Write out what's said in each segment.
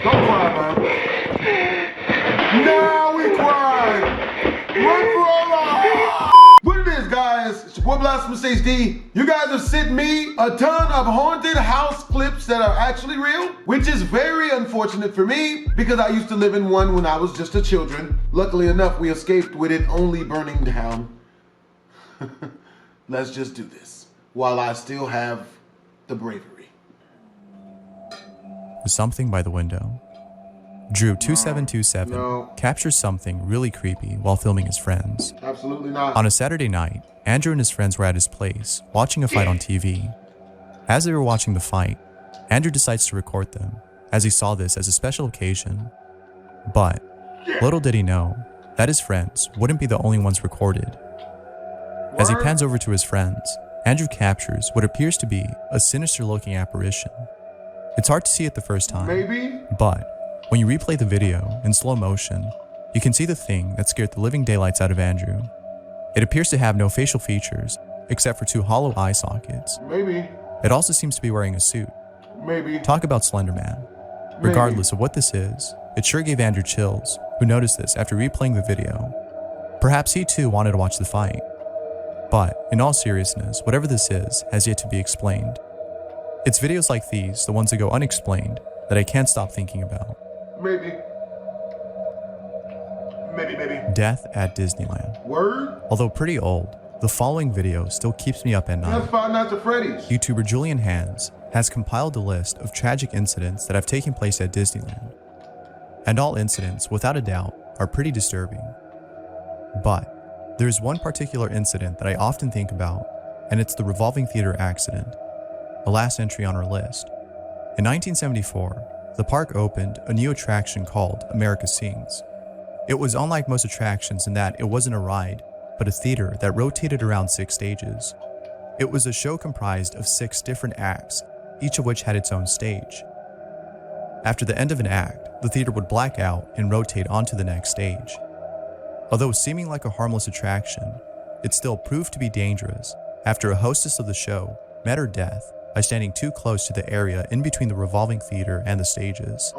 Don't cry, man. Now we cry. Run for our lives. What it is, guys, it's your boy BlastphamousHD. You guys have sent me a ton of haunted house clips that are actually real, which is very unfortunate for me because I used to live in one when I was just a children. Luckily enough, we escaped with it only burning down. Let's just do this while I still have the bravery. Something by the window. Drew 2727 captures something really creepy while filming his friends. Absolutely not. On a Saturday night, Andrew and his friends were at his place watching a fight on TV. As they were watching the fight, Andrew decides to record them as he saw this as a special occasion. But little did he know that his friends wouldn't be the only ones recorded. As he pans over to his friends, Andrew captures what appears to be a sinister looking apparition. It's hard to see it the first time, but when you replay the video in slow motion, you can see the thing that scared the living daylights out of Andrew. It appears to have no facial features except for two hollow eye sockets. It also seems to be wearing a suit. Talk about Slender Man. Regardless of what this is, it sure gave Andrew chills, who noticed this after replaying the video. Perhaps he too wanted to watch the fight. But in all seriousness, whatever this is has yet to be explained. It's videos like these, the ones that go unexplained, that I can't stop thinking about. Maybe. Death at Disneyland. Word? Although pretty old, the following video still keeps me up at night. That's Five Nights at Freddy's. YouTuber Julian Hands has compiled a list of tragic incidents that have taken place at Disneyland. And all incidents, without a doubt, are pretty disturbing. But there's one particular incident that I often think about, and it's the revolving theater accident, the last entry on our list. In 1974, the park opened a new attraction called America Sings. It was unlike most attractions in that it wasn't a ride, but a theater that rotated around 6 stages. It was a show comprised of 6 different acts, each of which had its own stage. After the end of an act, the theater would black out and rotate onto the next stage. Although seeming like a harmless attraction, it still proved to be dangerous after a hostess of the show met her death by standing too close to the area in between the revolving theater and the stages.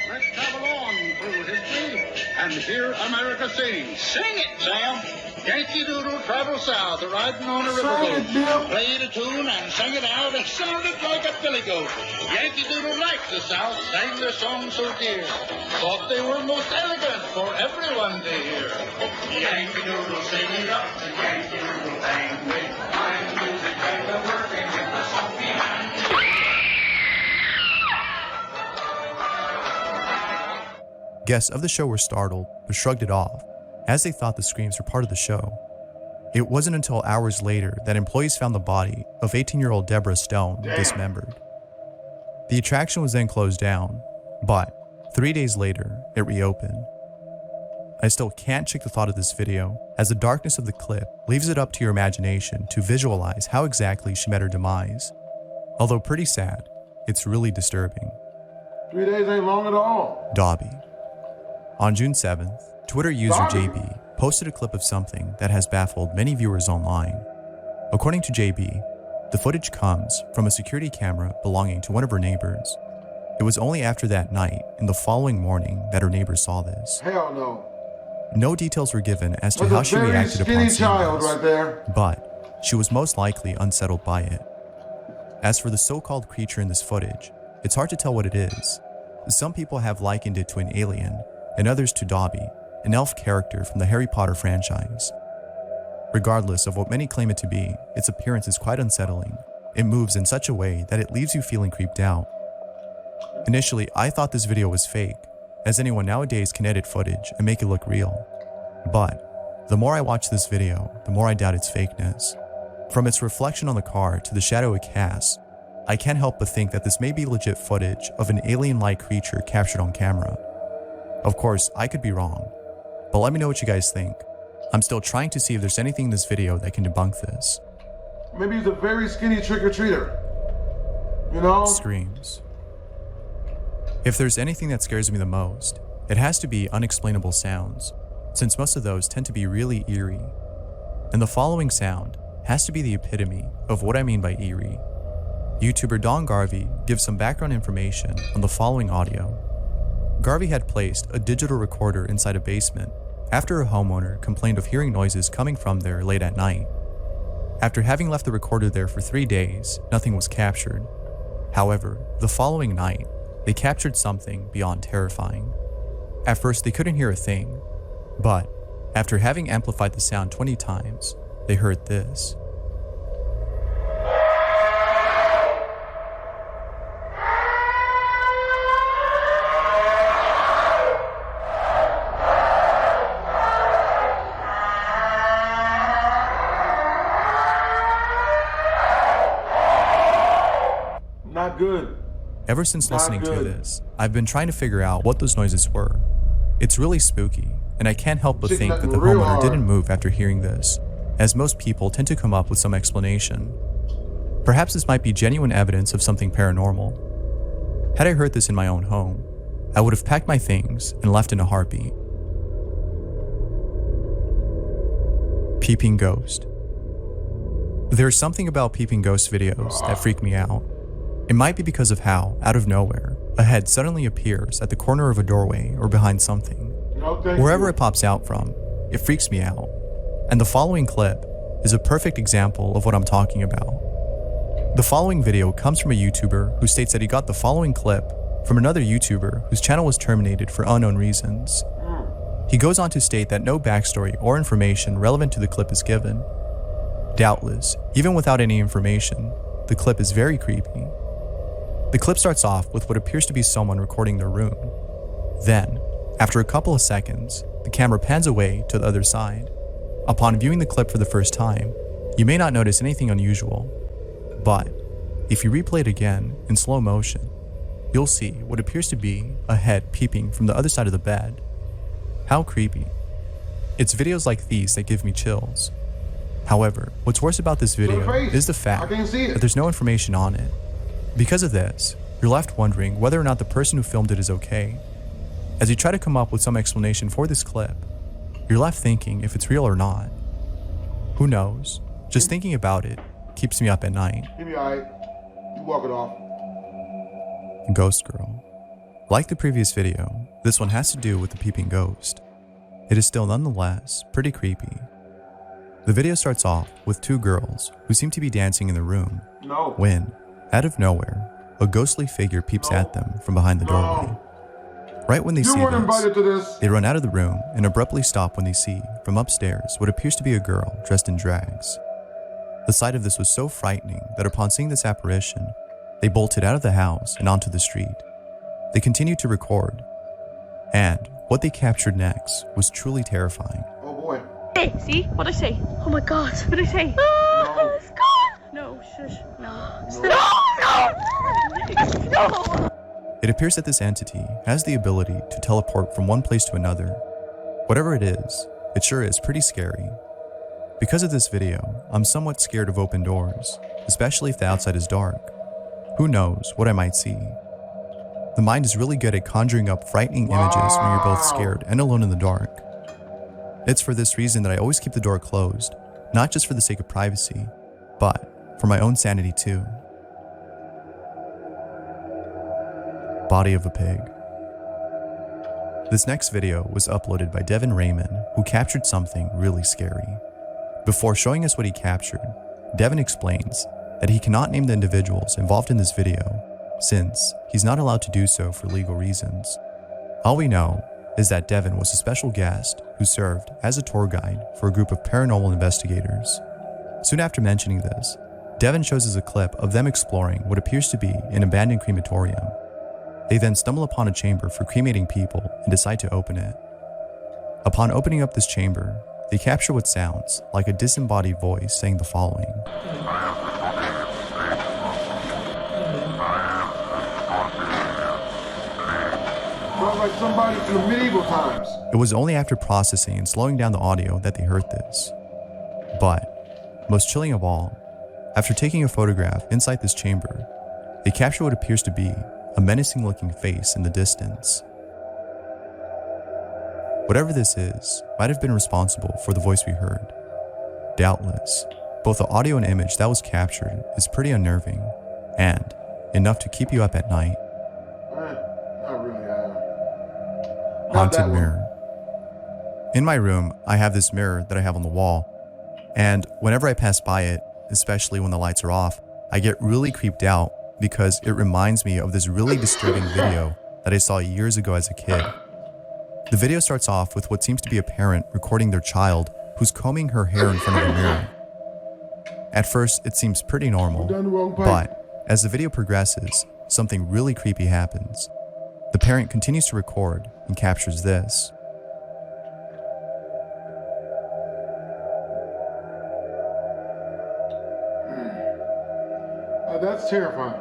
Let's travel on through history and hear America sing. Sing it, Sam. Yankee Doodle traveled south, riding on a riverboat. Played a tune and sang it out. It sounded like a billy goat. Yankee Doodle liked the South, sang their song so dear. Thought they were most elegant for everyone to hear. Yankee Doodle sing it up, the Yankee Doodle bang with fine music and the working with the song behind. Guests of the show were startled, but shrugged it off, as they thought the screams were part of the show. It wasn't until hours later that employees found the body of 18-year-old Deborah Stone dismembered. The attraction was then closed down, but 3 days later, it reopened. I still can't shake the thought of this video, as the darkness of the clip leaves it up to your imagination to visualize how exactly she met her demise. Although pretty sad, it's really disturbing. 3 days ain't long at all. Dobby. On June 7th, Twitter user JB posted a clip of something that has baffled many viewers online. According to JB, the footage comes from a security camera belonging to one of her neighbors. It was only after that night and the following morning that her neighbors saw this. Hell no. No details were given as to how she reacted upon seeing child this, right there. but she was most likely unsettled by it. As for the so-called creature in this footage, it's hard to tell what it is. Some people have likened it to an alien, and others to Dobby, an elf character from the Harry Potter franchise. Regardless of what many claim it to be, its appearance is quite unsettling. It moves in such a way that it leaves you feeling creeped out. Initially, I thought this video was fake, as anyone nowadays can edit footage and make it look real. But the more I watch this video, the more I doubt its fakeness. From its reflection on the car to the shadow it casts, I can't help but think that this may be legit footage of an alien-like creature captured on camera. Of course, I could be wrong, but let me know what you guys think. I'm still trying to see if there's anything in this video that can debunk this. Maybe he's a very skinny trick-or-treater. You know? Screams. If there's anything that scares me the most, it has to be unexplainable sounds, since most of those tend to be really eerie. And the following sound has to be the epitome of what I mean by eerie. YouTuber Don Garvey gives some background information on the following audio. Garvey had placed a digital recorder inside a basement after a homeowner complained of hearing noises coming from there late at night. After having left the recorder there for 3 days, nothing was captured. However, the following night, they captured something beyond terrifying. At first, they couldn't hear a thing, but after having amplified the sound 20 times, they heard this. Not good. Ever since listening to this, I've been trying to figure out what those noises were. It's really spooky, and I can't help but think that the homeowner didn't move after hearing this, as most people tend to come up with some explanation. Perhaps this might be genuine evidence of something paranormal. Had I heard this in my own home, I would have packed my things and left in a heartbeat. Peeping ghost. There's something about peeping ghost videos that freak me out. It might be because of how, out of nowhere, a head suddenly appears at the corner of a doorway or behind something. Wherever it pops out from, it freaks me out. And the following clip is a perfect example of what I'm talking about. The following video comes from a YouTuber who states that he got the following clip from another YouTuber whose channel was terminated for unknown reasons. He goes on to state that no backstory or information relevant to the clip is given. Doubtless, even without any information, the clip is very creepy. The clip starts off with what appears to be someone recording their room. Then, after a couple of seconds, the camera pans away to the other side. Upon viewing the clip for the first time, you may not notice anything unusual, but if you replay it again in slow motion, you'll see what appears to be a head peeping from the other side of the bed. How creepy. It's videos like these that give me chills. However, what's worse about this video is the fact that there's no information on it. Because of this, you're left wondering whether or not the person who filmed it is okay. As you try to come up with some explanation for this clip, you're left thinking if it's real or not. Who knows? Just thinking about it keeps me up at night. Give me alright. You walk it off. Ghost Girl. Like the previous video, this one has to do with the peeping ghost. It is still nonetheless pretty creepy. The video starts off with 2 girls who seem to be dancing in the room when, out of nowhere, a ghostly figure peeps at them from behind the doorway. Right when they see this, they run out of the room and abruptly stop when they see, from upstairs, what appears to be a girl dressed in drags. The sight of this was so frightening that upon seeing this apparition, they bolted out of the house and onto the street. They continued to record, and what they captured next was truly terrifying. Oh boy. Hey, see? What'd I say? Oh my god, what'd I say? Oh, it's gone! No, shush, no. No! It appears that this entity has the ability to teleport from one place to another. Whatever it is, it sure is pretty scary. Because of this video, I'm somewhat scared of open doors, especially if the outside is dark. Who knows what I might see? The mind is really good at conjuring up frightening images when you're both scared and alone in the dark. It's for this reason that I always keep the door closed, not just for the sake of privacy, but for my own sanity too. Body of a pig. This next video was uploaded by Devin Raymond, who captured something really scary. Before showing us what he captured, Devin explains that he cannot name the individuals involved in this video, since he's not allowed to do so for legal reasons. All we know is that Devin was a special guest who served as a tour guide for a group of paranormal investigators. Soon after mentioning this, Devin shows us a clip of them exploring what appears to be an abandoned crematorium. They then stumble upon a chamber for cremating people and decide to open it. Upon opening up this chamber, they capture what sounds like a disembodied voice saying the following. Like somebody from medieval times. It was only after processing and slowing down the audio that they heard this. But, most chilling of all, after taking a photograph inside this chamber, they capture what appears to be a menacing looking face in the distance. Whatever this is might have been responsible for the voice we heard. Doubtless, both the audio and image that was captured is pretty unnerving and enough to keep you up at night. Not really. Haunted mirror. In my room, I have this mirror that I have on the wall, and whenever I pass by it, especially when the lights are off, I get really creeped out because it reminds me of this really disturbing video that I saw years ago as a kid. The video starts off with what seems to be a parent recording their child who's combing her hair in front of a mirror. At first, it seems pretty normal, but as the video progresses, something really creepy happens. The parent continues to record and captures this. That's terrifying.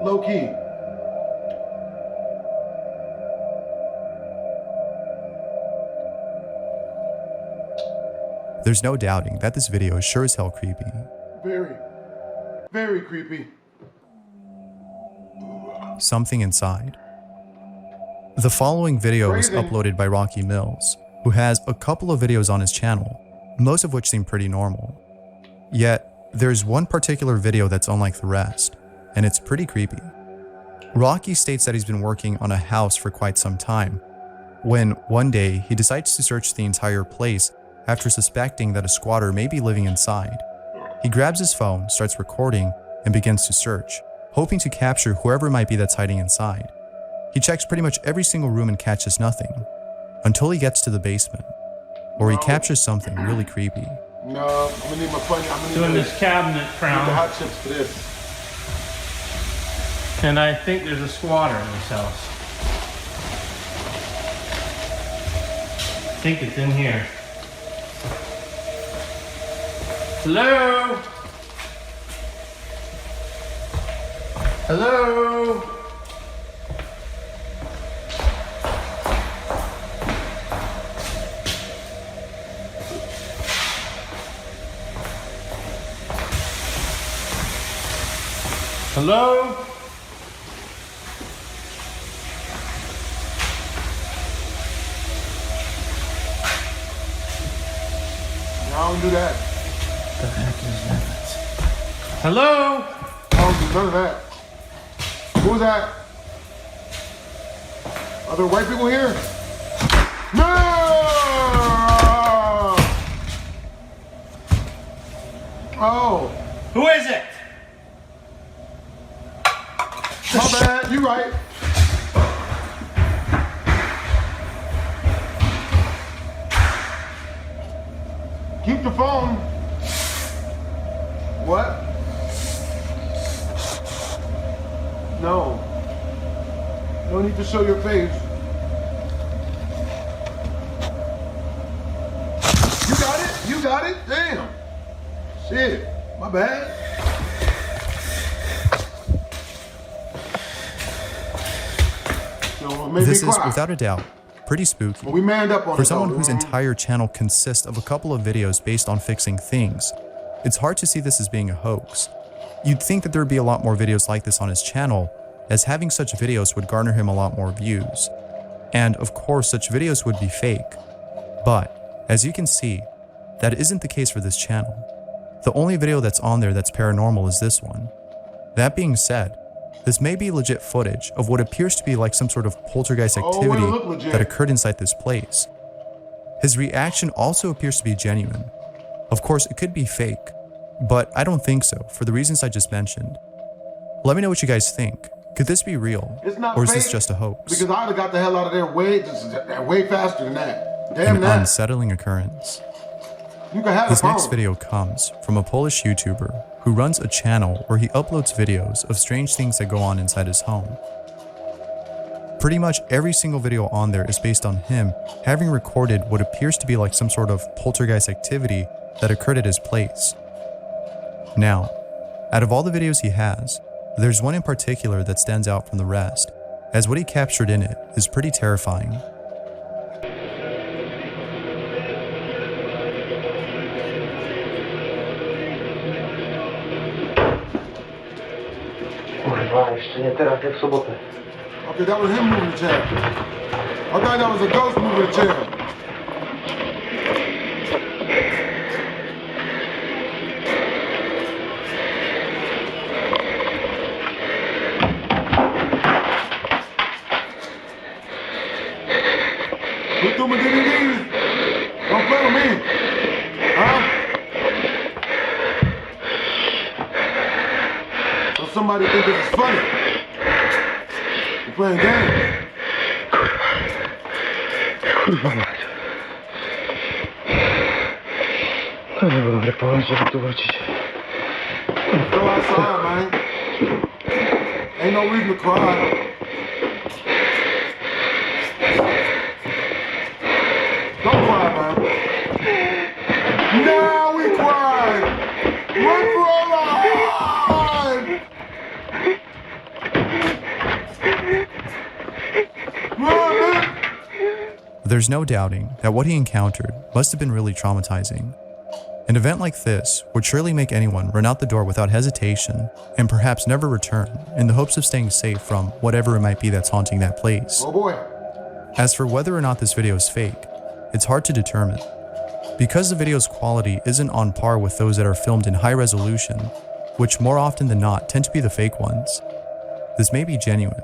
Low key. There's no doubting that this video is sure as hell creepy. Very, very creepy. Something inside. The following video was uploaded by Rocky Mills, who has a couple of videos on his channel, most of which seem pretty normal. Yet, there's one particular video that's unlike the rest, and it's pretty creepy. Rocky states that he's been working on a house for quite some time, when one day he decides to search the entire place after suspecting that a squatter may be living inside. He grabs his phone, starts recording, and begins to search, hoping to capture whoever it might be that's hiding inside. He checks pretty much every single room and catches nothing, until he gets to the basement, where he captures something really creepy. No, I'm gonna need my funny. I'm doing this cabinet crown. The hot chips for this. And I think there's a squatter in this house. I think it's in here. Hello? Hello? Hello? I don't do that. The heck is that? Hello? I don't do none of that. Who's that? Are there white people here? No! Oh. Who is it? My bad, you right. Keep the phone. What? No. No need to show your face. You got it? You got it? Damn. Shit. My bad. This is, without a doubt, pretty spooky. We manned up on For someone whose entire channel consists of a couple of videos based on fixing things, it's hard to see this as being a hoax. You'd think that there would be a lot more videos like this on his channel, as having such videos would garner him a lot more views. And of course, such videos would be fake. But, as you can see, that isn't the case for this channel. The only video that's on there that's paranormal is this one. That being said, this may be legit footage of what appears to be like some sort of poltergeist activity that occurred inside this place. His reaction also appears to be genuine. Of course, it could be fake, but I don't think so for the reasons I just mentioned. Let me know what you guys think. Could this be real, or is this just a hoax? Because I'd have got the hell out of there way faster than that. Damn An that. unsettling occurrence. You can have This next video comes from a Polish YouTuber who runs a channel where he uploads videos of strange things that go on inside his home. Pretty much every single video on there is based on him having recorded what appears to be like some sort of poltergeist activity that occurred at his place. Now, out of all the videos he has, there's one in particular that stands out from the rest, as what he captured in it is pretty terrifying. Jeszcze nie teraz, jak w sobotę. Okay, that was him moving the chair. I thought that was a ghost moving the chair. somebody think this is funny. We're playing games. Kurwa mać. Ale dobry pomysł, żeby tu wrócić. Go outside, man. Ain't no reason to cry. Don't cry, man. Now we cry. Run for our lives. Run, man. There's no doubting that what he encountered must have been really traumatizing. An event like this would surely make anyone run out the door without hesitation and perhaps never return in the hopes of staying safe from whatever it might be that's haunting that place. Oh boy. As for whether or not this video is fake, it's hard to determine. Because the video's quality isn't on par with those that are filmed in high resolution, which more often than not tend to be the fake ones, this may be genuine.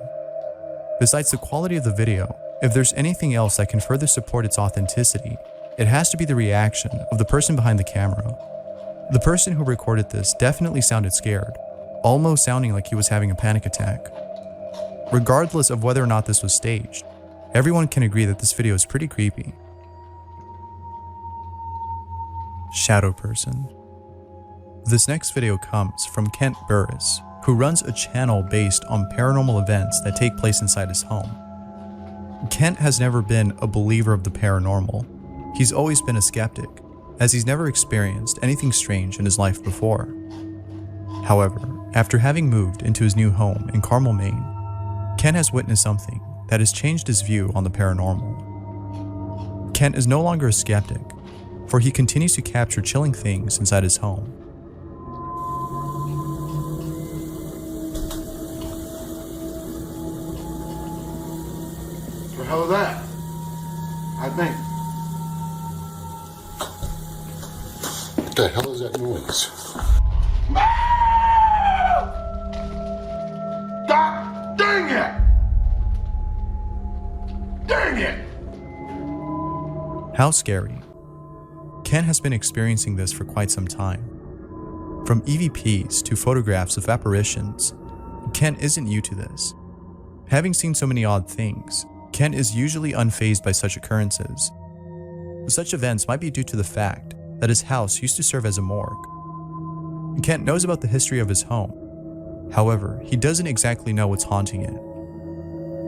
Besides the quality of the video, if there's anything else that can further support its authenticity, it has to be the reaction of the person behind the camera. The person who recorded this definitely sounded scared, almost sounding like he was having a panic attack. Regardless of whether or not this was staged, everyone can agree that this video is pretty creepy. Shadow Person. This next video comes from Kent Burris, who runs a channel based on paranormal events that take place inside his home. Kent has never been a believer of the paranormal. He's always been a skeptic, as he's never experienced anything strange in his life before. However, after having moved into his new home in Carmel, Maine, Kent has witnessed something that has changed his view on the paranormal. Kent is no longer a skeptic, for he continues to capture chilling things inside his home. What the hell is that? I think. What the hell is that noise? God dang it! Dang it! How scary. Ken has been experiencing this for quite some time. From EVPs to photographs of apparitions, Ken isn't new to this. Having seen so many odd things, Ken is usually unfazed by such occurrences. Such events might be due to the fact that his house used to serve as a morgue. Kent knows about the history of his home. However, he doesn't exactly know what's haunting it.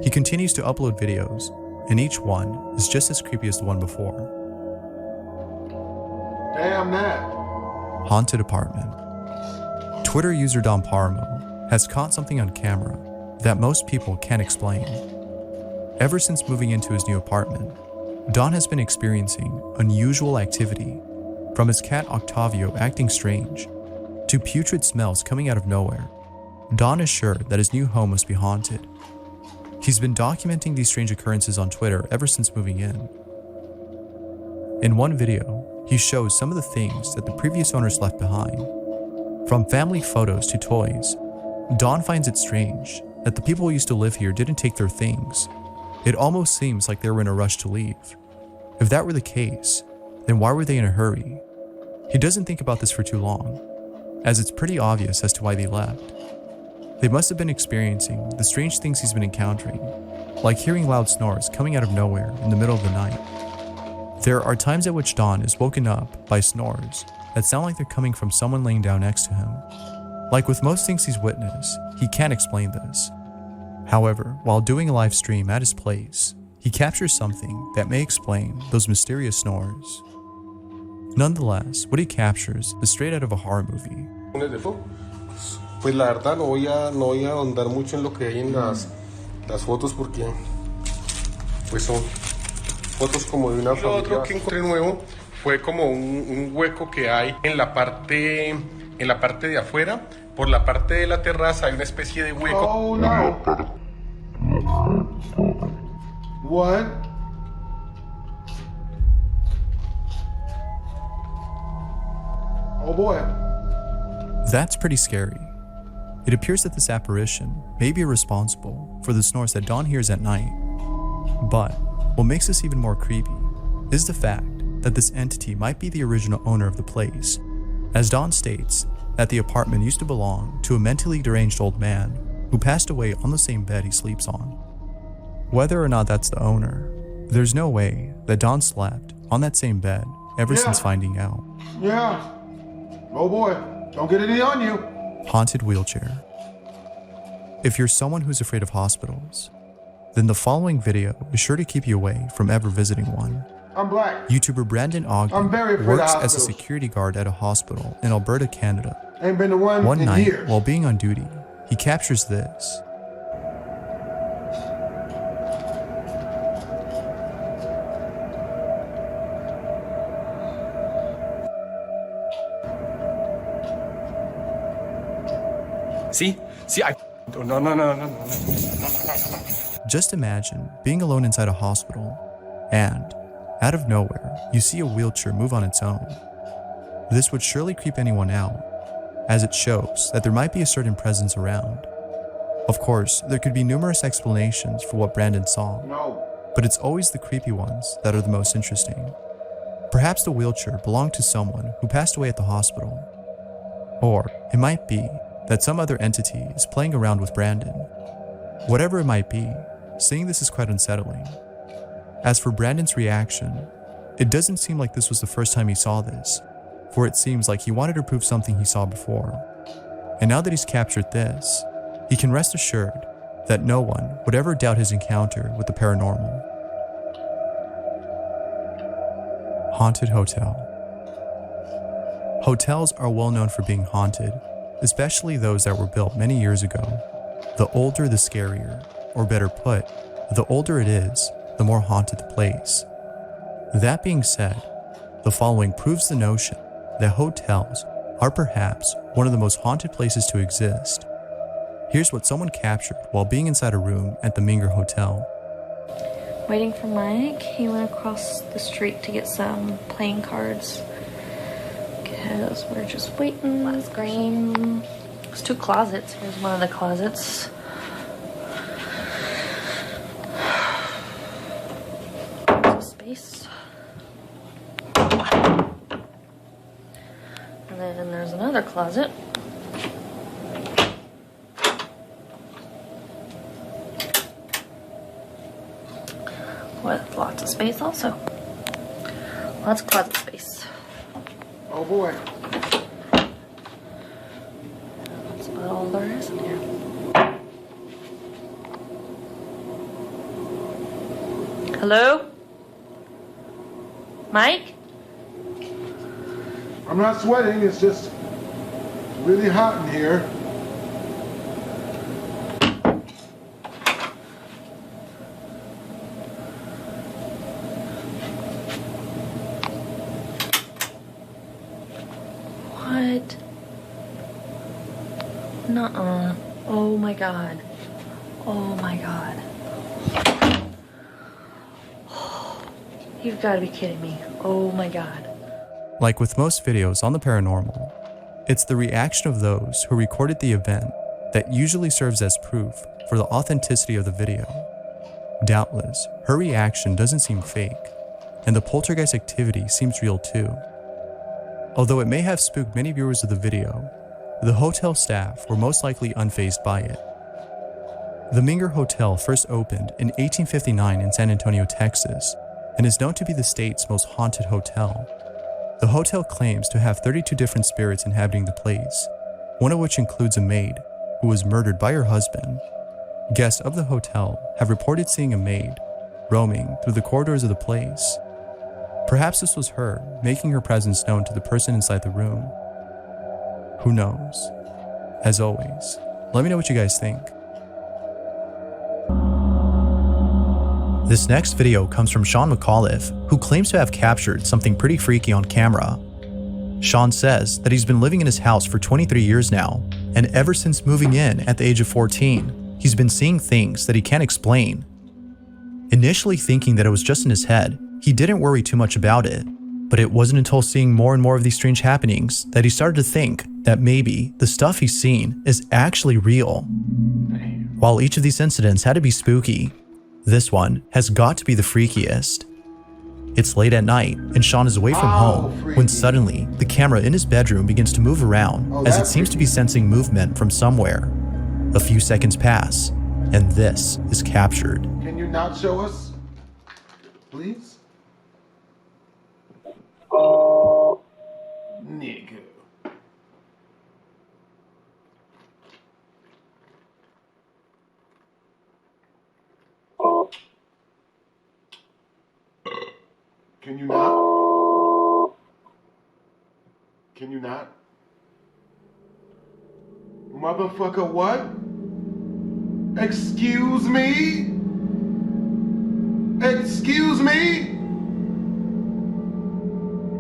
He continues to upload videos, and each one is just as creepy as the one before. Damn that. Haunted apartment. Twitter user Don Paramo has caught something on camera that most people can't explain. Ever since moving into his new apartment, Don has been experiencing unusual activity, from his cat Octavio acting strange, to putrid smells coming out of nowhere. Don is sure that his new home must be haunted. He's been documenting these strange occurrences on Twitter ever since moving in. In one video, he shows some of the things that the previous owners left behind. From family photos to toys, Don finds it strange that the people who used to live here didn't take their things. It almost seems like they were in a rush to leave. If that were the case, then why were they in a hurry? He doesn't think about this for too long, as it's pretty obvious as to why they left. They must have been experiencing the strange things he's been encountering, like hearing loud snores coming out of nowhere in the middle of the night. There are times at which Don is woken up by snores that sound like they're coming from someone laying down next to him. Like with most things he's witnessed, he can't explain this. However, while doing a live stream at his place, he captures something that may explain those mysterious snores. Nonetheless, what he captures is straight out of a horror movie. Pues la verdad no voy a ahondar mucho en lo que hay en las fotos porque pues son fotos como de una familia. Lo otro que encontré nuevo fue como un hueco que hay en la parte de afuera. Por la parte de la terraza hay una especie de hueco. Oh no. What? Oh boy. That's pretty scary. It appears that this apparition may be responsible for the snores that Don hears at night. But what makes this even more creepy is the fact that this entity might be the original owner of the place. As Don states, that the apartment used to belong to a mentally deranged old man who passed away on the same bed he sleeps on. Whether or not that's the owner, there's no way that Don slept on that same bed ever since finding out. Yeah. Oh boy, don't get any on you. Haunted wheelchair. If you're someone who's afraid of hospitals, then the following video is sure to keep you away from ever visiting one. I'm black. YouTuber Brandon I'm very Ogden afraid of works as a hospitals. security guard at a hospital in Alberta, Canada. Ain't been the one One in night, years. while being on duty, he captures this. See, no. Just imagine being alone inside a hospital, and, out of nowhere, you see a wheelchair move on its own. This would surely creep anyone out, as it shows that there might be a certain presence around. Of course, there could be numerous explanations for what Brandon saw, No. but it's always the creepy ones that are the most interesting. Perhaps the wheelchair belonged to someone who passed away at the hospital. Or it might be that some other entity is playing around with Brandon. Whatever it might be, seeing this is quite unsettling. As for Brandon's reaction, it doesn't seem like this was the first time he saw this, for it seems like he wanted to prove something he saw before. And now that he's captured this, he can rest assured that no one would ever doubt his encounter with the paranormal. Haunted Hotel. Hotels are well known for being haunted, especially those that were built many years ago. The older the scarier, or better put, the older it is, the more haunted the place. That being said, the following proves the notion that hotels are perhaps one of the most haunted places to exist. Here's what someone captured while being inside a room at the Minger Hotel. Waiting for Mike. He went across the street to get some playing cards. Because we're just waiting. Last green. There's two closets. Here's one of the closets. There's a space. And then there's another closet. With lots of space also. Lots of closet space. Oh boy. That's about all there is in here. Hello? Mike? I'm not sweating, it's just really hot in here. What? Nuh-uh. Oh my god. Oh my god. You've got to be kidding me. Oh my god. Like with most videos on the paranormal, it's the reaction of those who recorded the event that usually serves as proof for the authenticity of the video. Doubtless, her reaction doesn't seem fake, and the poltergeist activity seems real too. Although it may have spooked many viewers of the video, the hotel staff were most likely unfazed by it. The Minger Hotel first opened in 1859 in San Antonio, Texas, and is known to be the state's most haunted hotel. The hotel claims to have 32 different spirits inhabiting the place, one of which includes a maid who was murdered by her husband. Guests of the hotel have reported seeing a maid roaming through the corridors of the place. Perhaps this was her making her presence known to the person inside the room. Who knows? As always, let me know what you guys think. This next video comes from Sean McAuliffe, who claims to have captured something pretty freaky on camera. Sean says that he's been living in his house for 23 years now, and ever since moving in at the age of 14, he's been seeing things that he can't explain. Initially thinking that it was just in his head, he didn't worry too much about it, but it wasn't until seeing more and more of these strange happenings that he started to think that maybe the stuff he's seen is actually real. While each of these incidents had to be spooky, this one has got to be the freakiest. It's late at night, and Sean is away from home when suddenly the camera in his bedroom begins to move around as it seems to be sensing movement from somewhere. A few seconds pass, and this is captured. Can you not show us, please? Nigga. Can you not? Can you not? Motherfucker, what? Excuse me? Excuse me?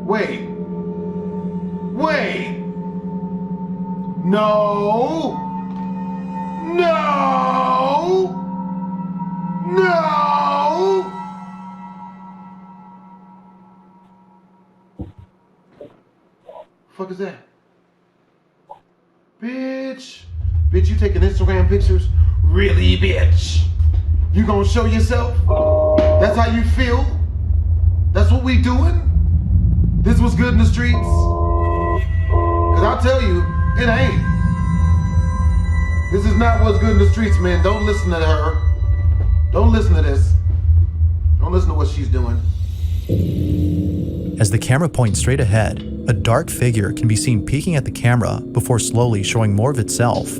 Wait. Wait. No. No. No. Fuck is that? Bitch. Bitch, you taking Instagram pictures? Really, bitch? You gonna show yourself? That's how you feel? That's what we doing? This was good in the streets? Cause I'll tell you, it ain't. This is not what's good in the streets, man. Don't listen to her. Don't listen to this. Don't listen to what she's doing. As the camera points straight ahead, a dark figure can be seen peeking at the camera before slowly showing more of itself.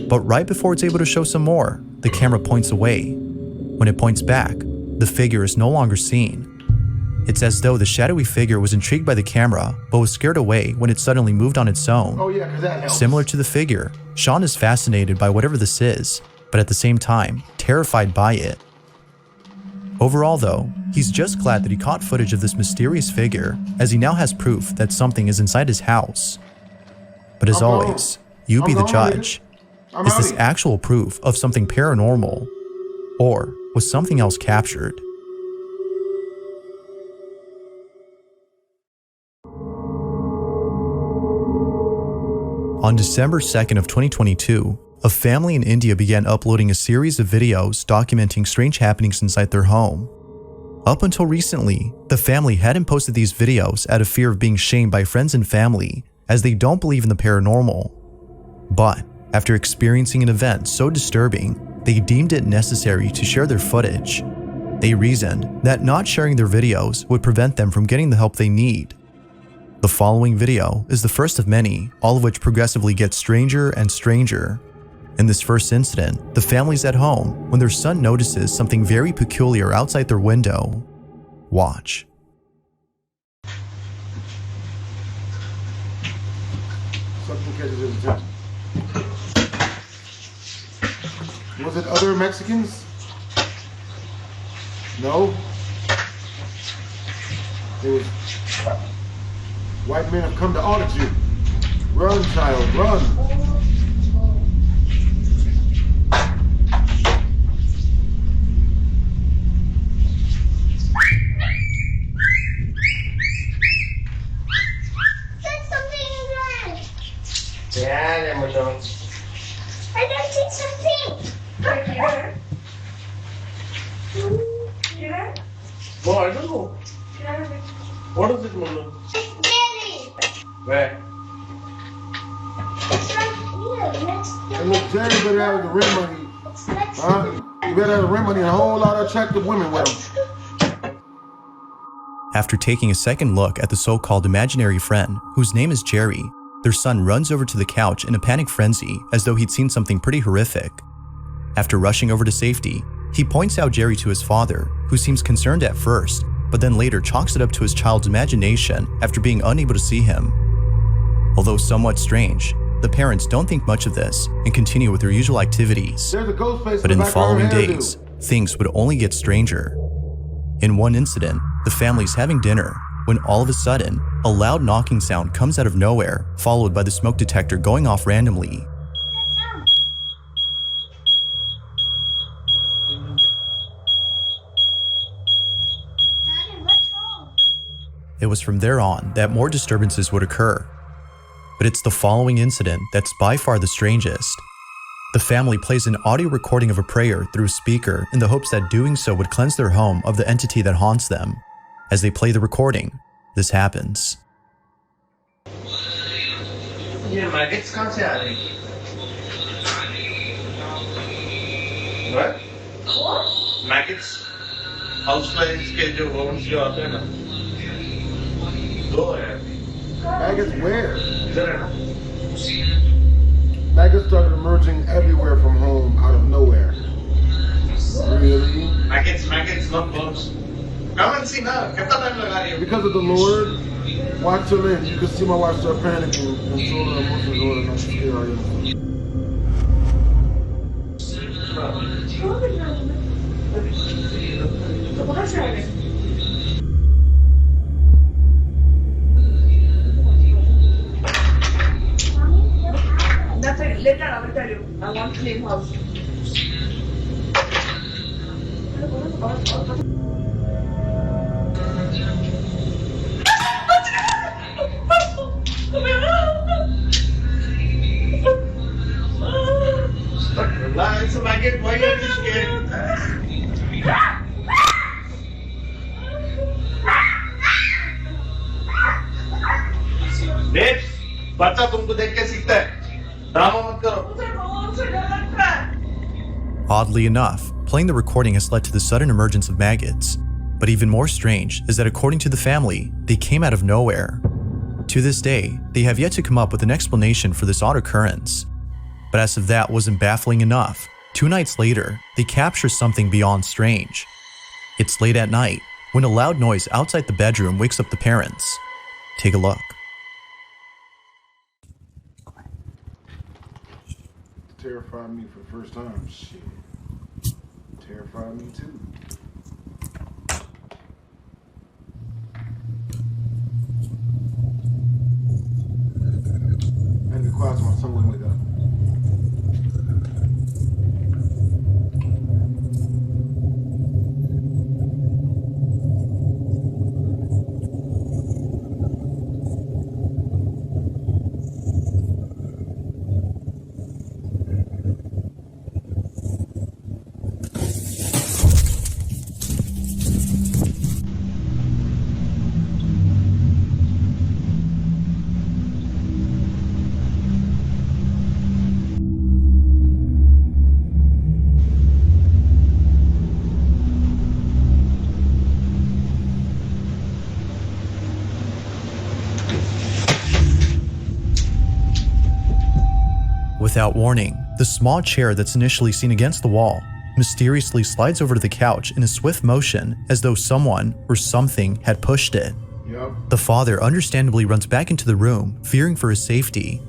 But right before it's able to show some more, the camera points away. When it points back, the figure is no longer seen. It's as though the shadowy figure was intrigued by the camera, but was scared away when it suddenly moved on its own. Oh yeah, 'cause that helps. Similar to the figure, Sean is fascinated by whatever this is, but at the same time, terrified by it. Overall though, he's just glad that he caught footage of this mysterious figure, as he now has proof that something is inside his house. But as always, you be the judge. Is this actual proof of something paranormal? Or was something else captured? On December 2nd of 2022, a family in India began uploading a series of videos documenting strange happenings inside their home. Up until recently, the family hadn't posted these videos out of fear of being shamed by friends and family, as they don't believe in the paranormal. But after experiencing an event so disturbing, they deemed it necessary to share their footage. They reasoned that not sharing their videos would prevent them from getting the help they need. The following video is the first of many, all of which progressively get stranger and stranger. In this first incident, the family's at home when their son notices something very peculiar outside their window. Watch. Something catches his attention. Was it other Mexicans? No. It was white men have come to audit you. Run, child, run. Yeah, Amazon. I don't see something. Right here. Here? No, I don't know. Here. What is it, Mona? Jerry. Where? It's right here. Next to And look, Jerry better have the rim money. It's next Huh? to me. You better have the rim money and a whole lot of attractive women with him. After taking a second look at the so-called imaginary friend, whose name is Jerry, their son runs over to the couch in a panic frenzy as though he'd seen something pretty horrific. After rushing over to safety, he points out Jerry to his father, who seems concerned at first, but then later chalks it up to his child's imagination after being unable to see him. Although somewhat strange, the parents don't think much of this and continue with their usual activities. There's a ghost face But in the back of her following hairdo. days, things would only get stranger. In one incident, the family's having dinner when all of a sudden, a loud knocking sound comes out of nowhere, followed by the smoke detector going off randomly. Daddy, what's wrong? It was from there on that more disturbances would occur. But it's the following incident that's by far the strangest. The family plays an audio recording of a prayer through a speaker in the hopes that doing so would cleanse their home of the entity that haunts them. As they play the recording, this happens. ये maggots कहाँ से आ रही? What? Maggots, houseflies के जो worms जो आते हैं ना, दो हैं. Maggots where? इधर है ना? Maggots started emerging everywhere from home, out of nowhere. Really? Maggots, not worms. Come and see now. कितना time लगा रही है? Because of the Lord, watch her in. You can see my wife start panicking and so her emotions order not to scare her. That's it. Later I will tell you. I want to leave house. Relax, maggot. Why are you scared? Babes, बच्चा तुमको देख के सीखता है. Drama मत करो. Oddly enough, playing the recording has led to the sudden emergence of maggots. But even more strange is that according to the family, they came out of nowhere. To this day, they have yet to come up with an explanation for this odd occurrence. But as if that wasn't baffling enough, 2 nights later, they capture something beyond strange. It's late at night, when a loud noise outside the bedroom wakes up the parents. Take a look. Terrified me for the first time. Shit. Terrified me too. I had to be quiet so my son wouldn't wake up. Without warning, the small chair that's initially seen against the wall mysteriously slides over to the couch in a swift motion as though someone or something had pushed it. Yep. The father understandably runs back into the room, fearing for his safety.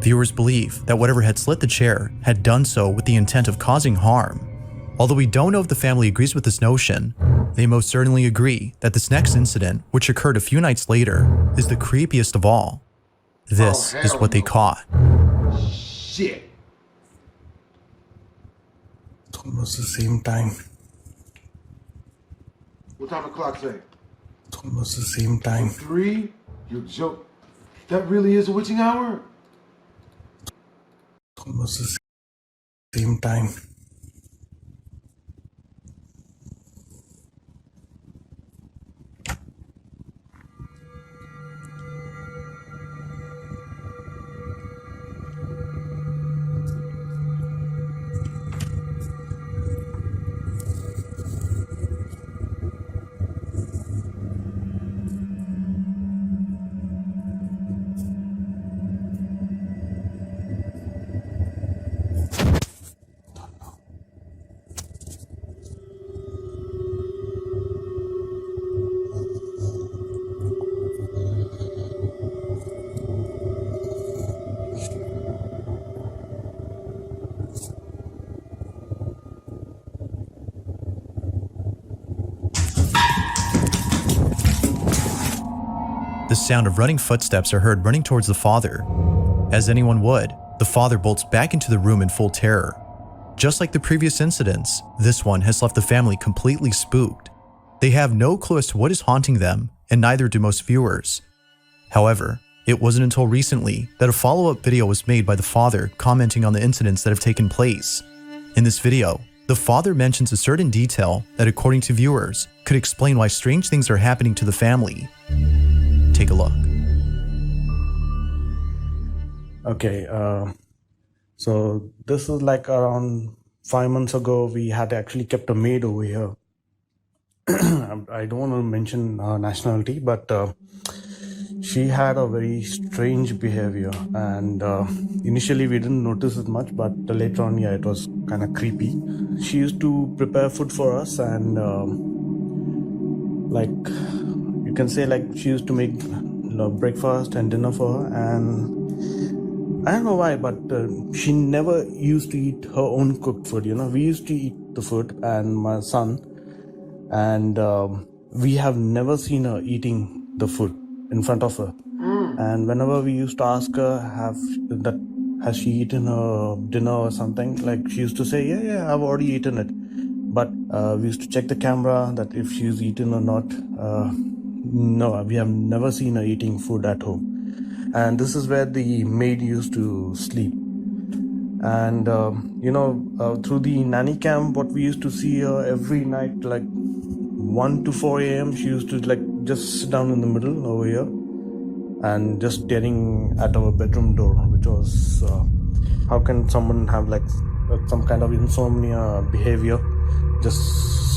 Viewers believe that whatever had slit the chair had done so with the intent of causing harm. Although we don't know if the family agrees with this notion, they most certainly agree that this next incident, which occurred a few nights later, is the creepiest of all. This is what they caught. Shit. It's almost the same time. What time the clock say? It's almost the same time. 3? You joke. That really is a witching hour? It's almost the same time. The sound of running footsteps are heard running towards the father. As anyone would, the father bolts back into the room in full terror. Just like the previous incidents, this one has left the family completely spooked. They have no clue as to what is haunting them, and neither do most viewers. However, it wasn't until recently that a follow-up video was made by the father commenting on the incidents that have taken place. In this video, the father mentions a certain detail that, according to viewers, could explain why strange things are happening to the family. Take a look. Okay, so this is like around 5 months ago. We had actually kept a maid over here. I don't want to mention nationality, but she had a very strange behavior, and initially we didn't notice it much, but later on, yeah, it was kind of creepy. She used to prepare food for us, and like you can say, like she used to make breakfast and dinner for her, and I don't know why, but she never used to eat her own cooked food. We used to eat the food, and my son, and we have never seen her eating the food in front of her. And whenever we used to ask her, has she eaten her dinner or something, like she used to say, yeah, I've already eaten it. But we used to check the camera that if she's eaten or not. No, we have never seen her eating food at home. And this is where the maid used to sleep. And through the nanny cam, what we used to see her every night, like 1 to 4 a.m, she used to like just sit down in the middle over here and just staring at our bedroom door, which was how can someone have like some kind of insomnia behavior, just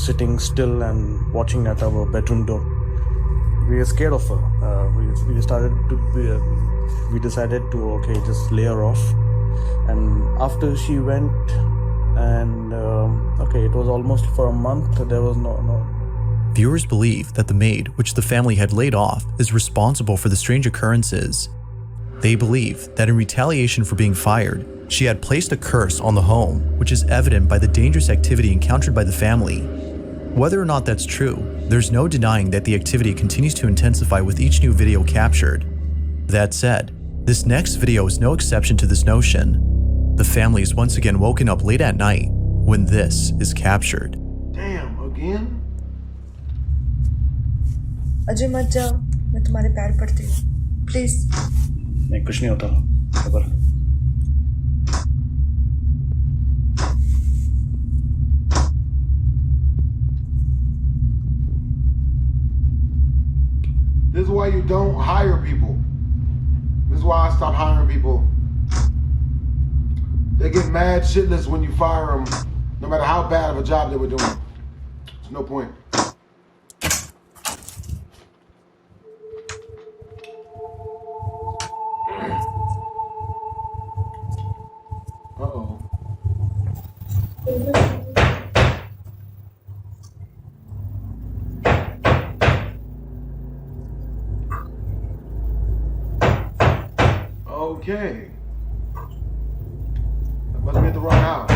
sitting still and watching at our bedroom door. We were scared of her. We decided to just lay her off. And after she went, and it was almost for a month, there was no. Viewers believe that the maid, which the family had laid off, is responsible for the strange occurrences. They believe that in retaliation for being fired, she had placed a curse on the home, which is evident by the dangerous activity encountered by the family. Whether or not that's true, there's no denying that the activity continues to intensify with each new video captured. That said, this next video is no exception to this notion. The family is once again woken up late at night when this is captured. Damn, again? Ajay मत जाओ, मैं तुम्हारे पैर पड़ती हूँ, please. नहीं, कुछ नहीं होता, खबर। This is why you don't hire people. This is why I stopped hiring people. They get mad shitless when you fire them, no matter how bad of a job they were doing. There's no point. Okay. That must be at the wrong house.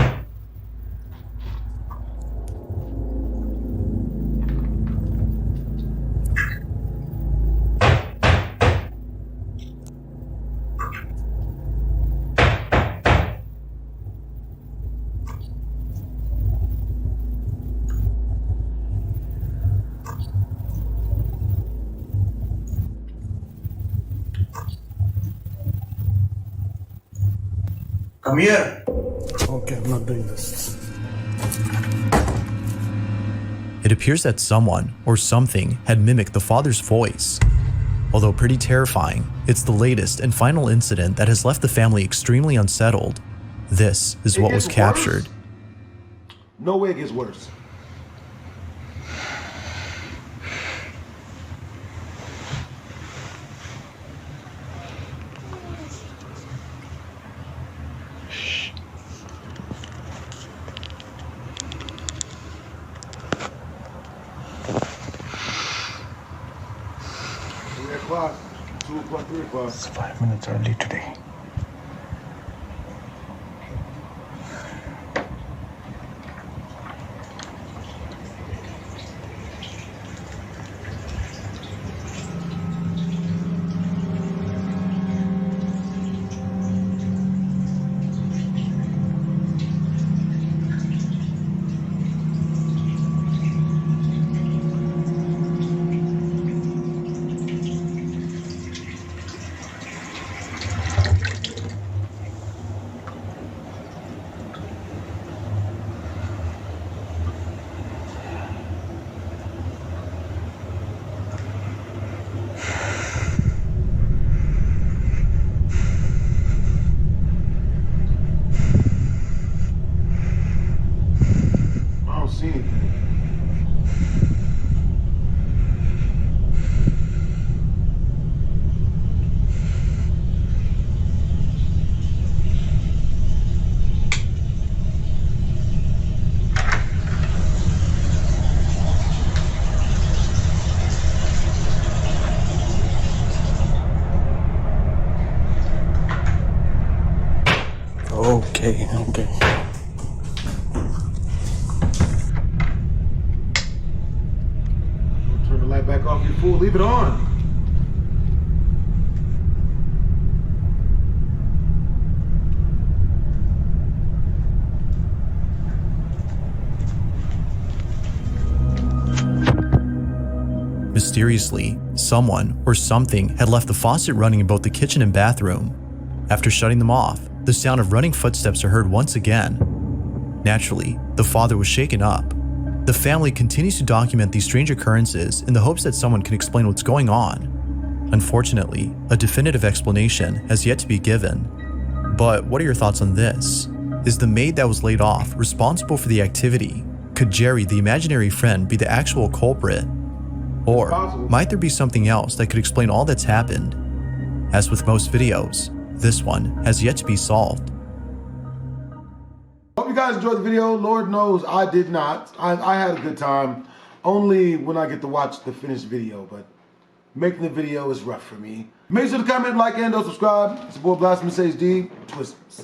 Come here. Okay, I'm not doing this. It appears that someone or something had mimicked the father's voice. Although pretty terrifying, it's the latest and final incident that has left the family extremely unsettled. This is what was captured. No way it gets worse. O'clock, 2 o'clock, 3 o'clock. It's 5 minutes early today. Okay. Turn the light back off, you fool. Leave it on. Mysteriously, someone or something had left the faucet running in both the kitchen and bathroom. After shutting them off, the sound of running footsteps are heard once again. Naturally, the father was shaken up. The family continues to document these strange occurrences in the hopes that someone can explain what's going on. Unfortunately, a definitive explanation has yet to be given. But what are your thoughts on this? Is the maid that was laid off responsible for the activity? Could Jerry, the imaginary friend, be the actual culprit? Or might there be something else that could explain all that's happened? As with most videos, this one has yet to be solved. Hope you guys enjoyed the video. Lord knows I did not. I had a good time. Only when I get to watch the finished video, but making the video is rough for me. Make sure to comment, like, and subscribe. It's your boy BlastphamousHD. Twist.